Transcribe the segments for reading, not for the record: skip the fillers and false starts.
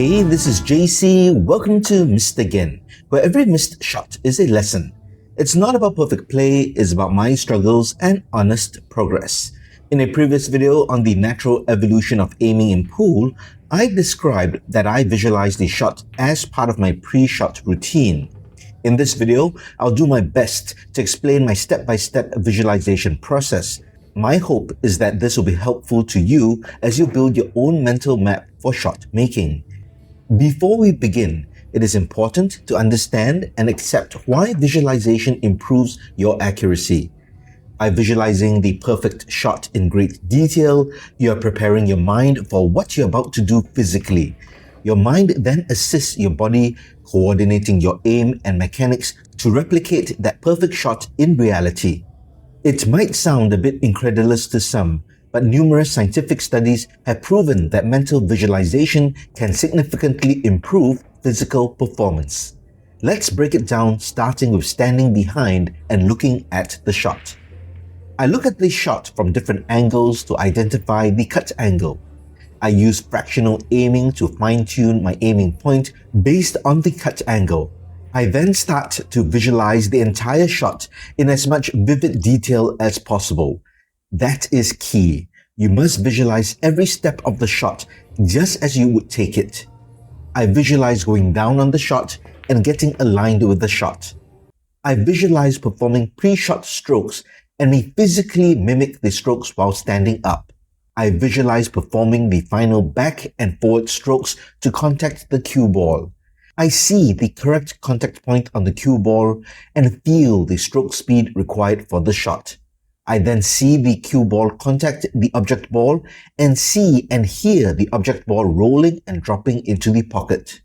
Hey, this is JC. Welcome to Missed Again, where every missed shot is a lesson. It's not about perfect play, it's about my struggles and honest progress. In a previous video on the natural evolution of aiming in pool, I described that I visualize the shot as part of my pre-shot routine. In this video, I'll do my best to explain my step-by-step visualization process. My hope is that this will be helpful to you as you build your own mental map for shot making. Before we begin, it is important to understand and accept why visualization improves your accuracy. By visualizing the perfect shot in great detail, you are preparing your mind for what you're about to do physically. Your mind then assists your body, coordinating your aim and mechanics to replicate that perfect shot in reality. It might sound a bit incredulous to some, but numerous scientific studies have proven that mental visualization can significantly improve physical performance. Let's break it down, starting with standing behind and looking at the shot. I look at the shot from different angles to identify the cut angle. I use fractional aiming to fine-tune my aiming point based on the cut angle. I then start to visualize the entire shot in as much vivid detail as possible. That is key. You must visualize every step of the shot just as you would take it. I visualize going down on the shot and getting aligned with the shot. I visualize performing pre-shot strokes and may physically mimic the strokes while standing up. I visualize performing the final back and forward strokes to contact the cue ball. I see the correct contact point on the cue ball and feel the stroke speed required for the shot. I then see the cue ball contact the object ball and see and hear the object ball rolling and dropping into the pocket.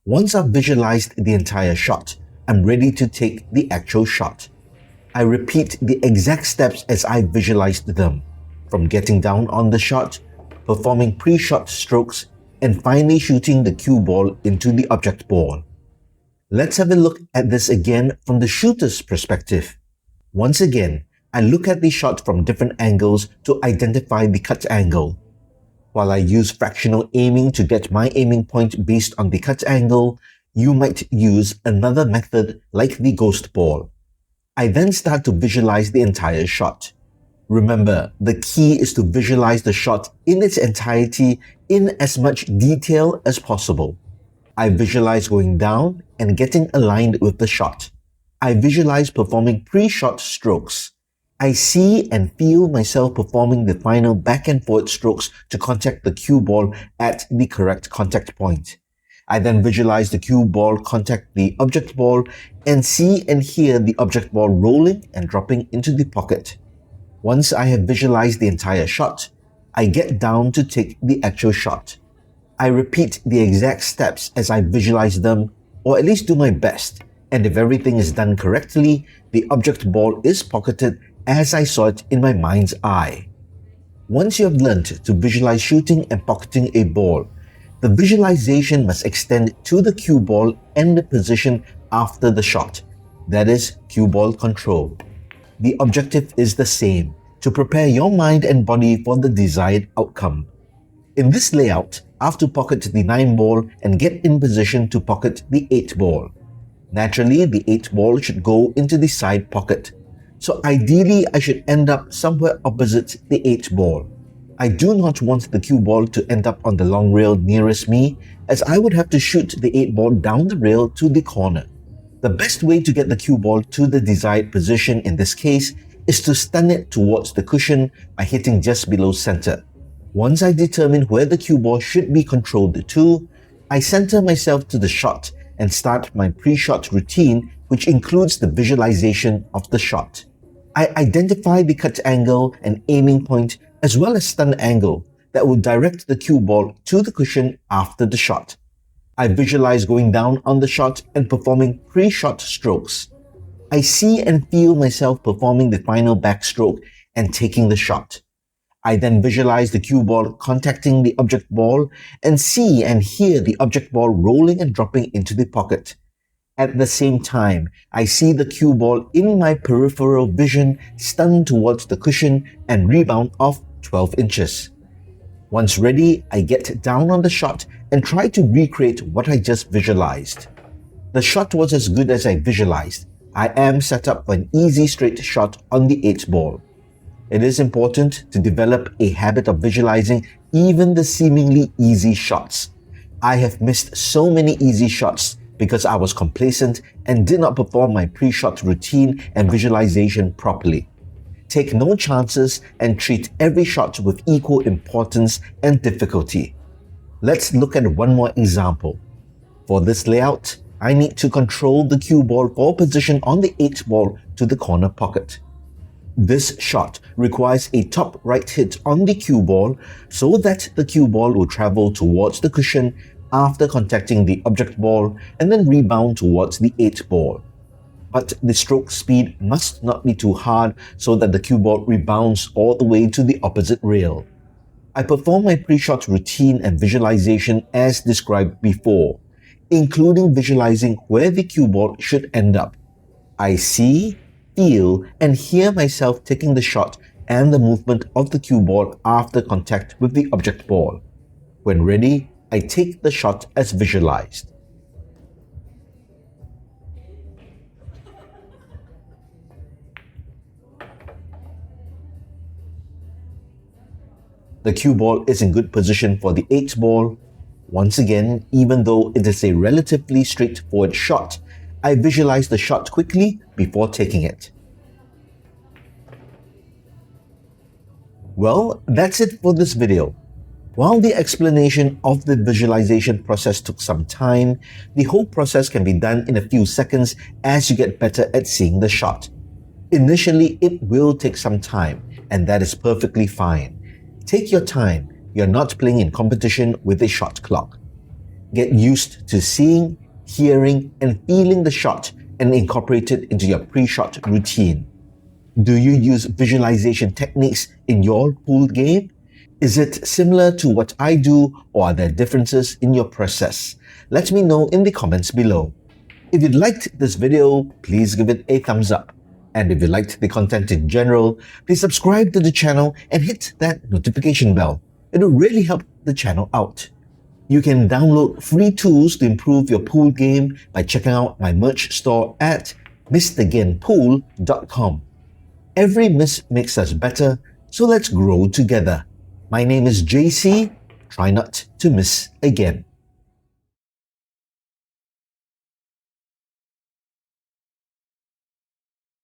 Once I've visualized the entire shot, I'm ready to take the actual shot. I repeat the exact steps as I visualized them, from getting down on the shot, performing pre-shot strokes, and finally shooting the cue ball into the object ball. Let's have a look at this again from the shooter's perspective. Once again, I look at the shot from different angles to identify the cut angle. While I use fractional aiming to get my aiming point based on the cut angle, you might use another method like the ghost ball. I then start to visualize the entire shot. Remember, the key is to visualize the shot in its entirety in as much detail as possible. I visualize going down and getting aligned with the shot. I visualize performing pre-shot strokes. I see and feel myself performing the final back and forward strokes to contact the cue ball at the correct contact point. I then visualize the cue ball contact the object ball and see and hear the object ball rolling and dropping into the pocket. Once I have visualized the entire shot, I get down to take the actual shot. I repeat the exact steps as I visualize them, or at least do my best, and if everything is done correctly, the object ball is pocketed as I saw it in my mind's eye. Once you have learned to visualize shooting and pocketing a ball, the visualization must extend to the cue ball and the position after the shot, that is, cue ball control. The objective is the same, to prepare your mind and body for the desired outcome. In this layout, I have to pocket the 9 ball and get in position to pocket the 8 ball. Naturally, the 8 ball should go into the side pocket. So ideally, I should end up somewhere opposite the 8 ball. I do not want the cue ball to end up on the long rail nearest me, as I would have to shoot the 8 ball down the rail to the corner. The best way to get the cue ball to the desired position in this case is to stun it towards the cushion by hitting just below center. Once I determine where the cue ball should be controlled to, I center myself to the shot and start my pre-shot routine, which includes the visualization of the shot. I identify the cut angle and aiming point as well as stun angle that will direct the cue ball to the cushion after the shot. I visualize going down on the shot and performing pre-shot strokes. I see and feel myself performing the final backstroke and taking the shot. I then visualize the cue ball contacting the object ball and see and hear the object ball rolling and dropping into the pocket. At the same time, I see the cue ball in my peripheral vision stun towards the cushion and rebound off 12 inches. Once ready, I get down on the shot and try to recreate what I just visualized. The shot was as good as I visualized. I am set up for an easy straight shot on the 8th ball. It is important to develop a habit of visualizing even the seemingly easy shots. I have missed so many easy shots because I was complacent and did not perform my pre-shot routine and visualization properly. Take no chances and treat every shot with equal importance and difficulty. Let's look at one more example. For this layout, I need to control the cue ball for position on the 8th ball to the corner pocket. This shot requires a top right hit on the cue ball so that the cue ball will travel towards the cushion after contacting the object ball and then rebound towards the 8th ball. But the stroke speed must not be too hard so that the cue ball rebounds all the way to the opposite rail. I perform my pre-shot routine and visualization as described before, including visualizing where the cue ball should end up. I see, feel, and hear myself taking the shot and the movement of the cue ball after contact with the object ball. When ready, I take the shot as visualized. The cue ball is in good position for the 8th ball. Once again, even though it is a relatively straightforward shot, I visualize the shot quickly before taking it. Well, that's it for this video. While the explanation of the visualization process took some time, the whole process can be done in a few seconds as you get better at seeing the shot. Initially, it will take some time, and that is perfectly fine. Take your time. You're not playing in competition with a shot clock. Get used to seeing, hearing, and feeling the shot and incorporate it into your pre-shot routine. Do you use visualization techniques in your pool game? Is it similar to what I do, or are there differences in your process? Let me know in the comments below. If you liked this video, please give it a thumbs up. And if you liked the content in general, please subscribe to the channel and hit that notification bell. It will really help the channel out. You can download free tools to improve your pool game by checking out my merch store at mragainpool.com. Every miss makes us better, so let's grow together. My name is JC. Try not to miss again.